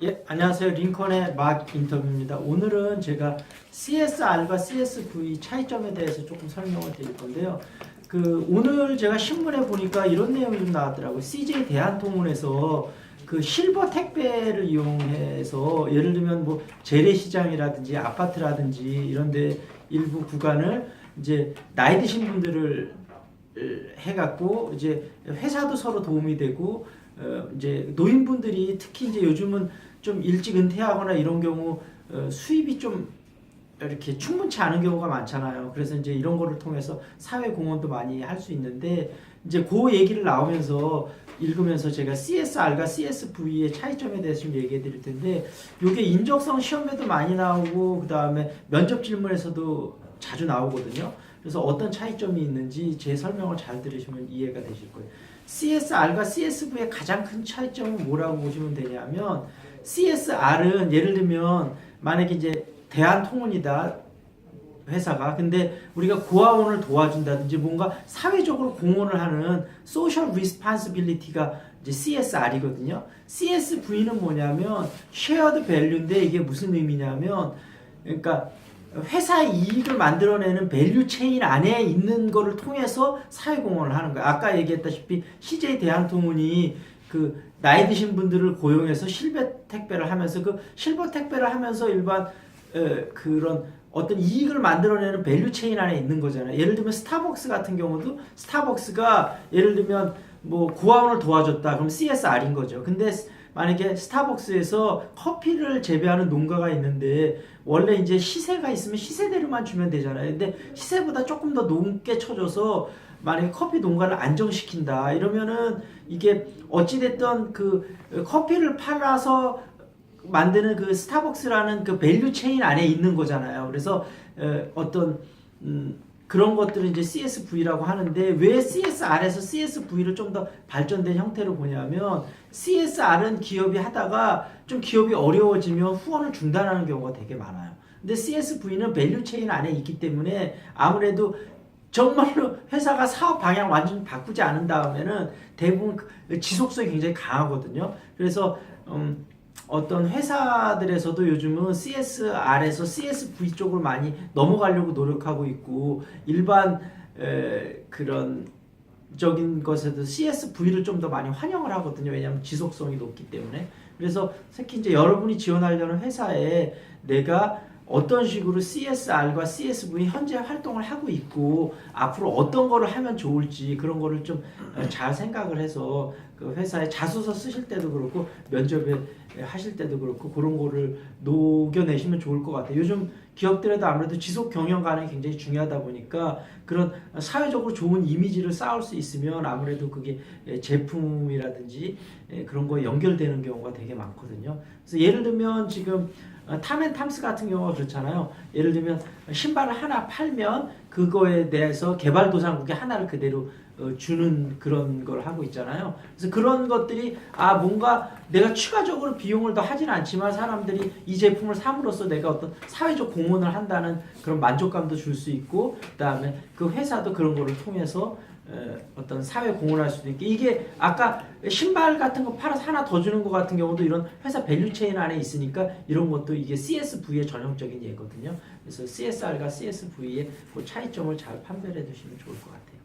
예, 안녕하세요. 링컨의 막 인터뷰입니다. 오늘은 제가 CSR과 CSV 차이점에 대해서 조금 설명을 드릴 건데요. 오늘 제가 신문에 보니까 이런 내용이 좀 나왔더라고요. CJ 대한통운에서 실버 택배를 이용해서 예를 들면 뭐 재래시장이라든지 아파트라든지 이런 데 일부 구간을 이제 나이 드신 분들을 해갖고 이제 회사도 서로 도움이 되고 이제 노인분들이 특히 이제 요즘은 좀 일찍 은퇴하거나 이런 경우 수입이 좀 이렇게 충분치 않은 경우가 많잖아요. 그래서 이제 이런 거를 통해서 사회 공헌도 많이 할 수 있는데 이제 그 얘기를 나오면서 읽으면서 제가 CSR과 CSV의 차이점에 대해서 좀 얘기해 드릴 텐데 이게 인적성 시험에도 많이 나오고 그 다음에 면접 질문에서도 자주 나오거든요. 그래서 어떤 차이점이 있는지 제 설명을 잘 들으시면 이해가 되실 거예요. CSR과 CSV의 가장 큰 차이점은 뭐라고 보시면 되냐면 CSR은 예를 들면 만약에 이제 대한통운이다 회사가 근데 우리가 고아원을 도와준다든지 뭔가 사회적으로 공헌을 하는 Social Responsibility가 이제 CSR이거든요. CSV는 뭐냐면 Shared Value인데 이게 무슨 의미냐면 그러니까 회사의 이익을 만들어내는 밸류 체인 안에 있는 거를 통해서 사회공헌을 하는 거예요. 아까 얘기했다시피 CJ 대한통운이 나이 드신 분들을 고용해서 실버 택배를 하면서 실버 택배를 하면서 일반 그런 어떤 이익을 만들어내는 밸류 체인 안에 있는 거잖아요. 예를 들면 스타벅스 같은 경우도 스타벅스가 예를 들면 뭐 고아원을 도와줬다 그럼 CSR인 거죠. 근데 만약에 스타벅스에서 커피를 재배하는 농가가 있는데 원래 이제 시세가 있으면 시세대로만 주면 되잖아요. 근데 시세보다 조금 더 높게 쳐줘서 만약에 커피 농가를 안정시킨다 이러면은 이게 어찌됐든 커피를 팔아서 만드는 스타벅스라는 밸류 체인 안에 있는 거잖아요. 그래서 어떤 그런 것들을 이제 CSV라고 하는데 왜 CSR에서 CSV를 좀 더 발전된 형태로 보냐면 CSR은 기업이 하다가 좀 기업이 어려워지면 후원을 중단하는 경우가 되게 많아요. 근데 CSV는 밸류 체인 안에 있기 때문에 아무래도 정말로 회사가 사업 방향 완전히 바꾸지 않은 다음에는 대부분 지속성이 굉장히 강하거든요. 그래서 어떤 회사들에서도 요즘은 CSR에서 CSV 쪽으로 많이 넘어가려고 노력하고 있고 일반 그런 적인 것에도 CSV를 좀 더 많이 환영을 하거든요. 왜냐하면 지속성이 높기 때문에. 그래서 특히 이제 여러분이 지원하려는 회사에 내가 어떤 식으로 CSR과 CSV 현재 활동을 하고 있고 앞으로 어떤 거를 하면 좋을지 그런 거를 좀 잘 생각을 해서 회사에 자소서 쓰실 때도 그렇고 면접에 하실 때도 그렇고 그런 거를 녹여내시면 좋을 것 같아요. 요즘 기업들에도 아무래도 지속 경영 가능이 굉장히 중요하다 보니까 그런 사회적으로 좋은 이미지를 쌓을 수 있으면 아무래도 그게 제품이라든지 그런 거에 연결되는 경우가 되게 많거든요. 그래서 예를 들면 지금 탐앤탐스 같은 경우가 그렇잖아요. 예를 들면 신발을 하나 팔면 그거에 대해서 개발도상국에 하나를 그대로 주는 그런 걸 하고 있잖아요. 그래서 그런 것들이 뭔가 내가 추가적으로 비용을 더 하진 않지만 사람들이 이 제품을 삼으로써 내가 어떤 사회적 공헌을 한다는 그런 만족감도 줄 수 있고 그다음에 그 회사도 그런 거를 통해서 어떤 사회 공헌할 수도 있게 이게 아까 신발 같은 거 팔아서 하나 더 주는 것 같은 경우도 이런 회사 밸류 체인 안에 있으니까 이런 것도 이게 CSV의 전형적인 예거든요. 그래서 CSR과 CSV의 그 차이점을 잘 판별해 두시면 좋을 것 같아요.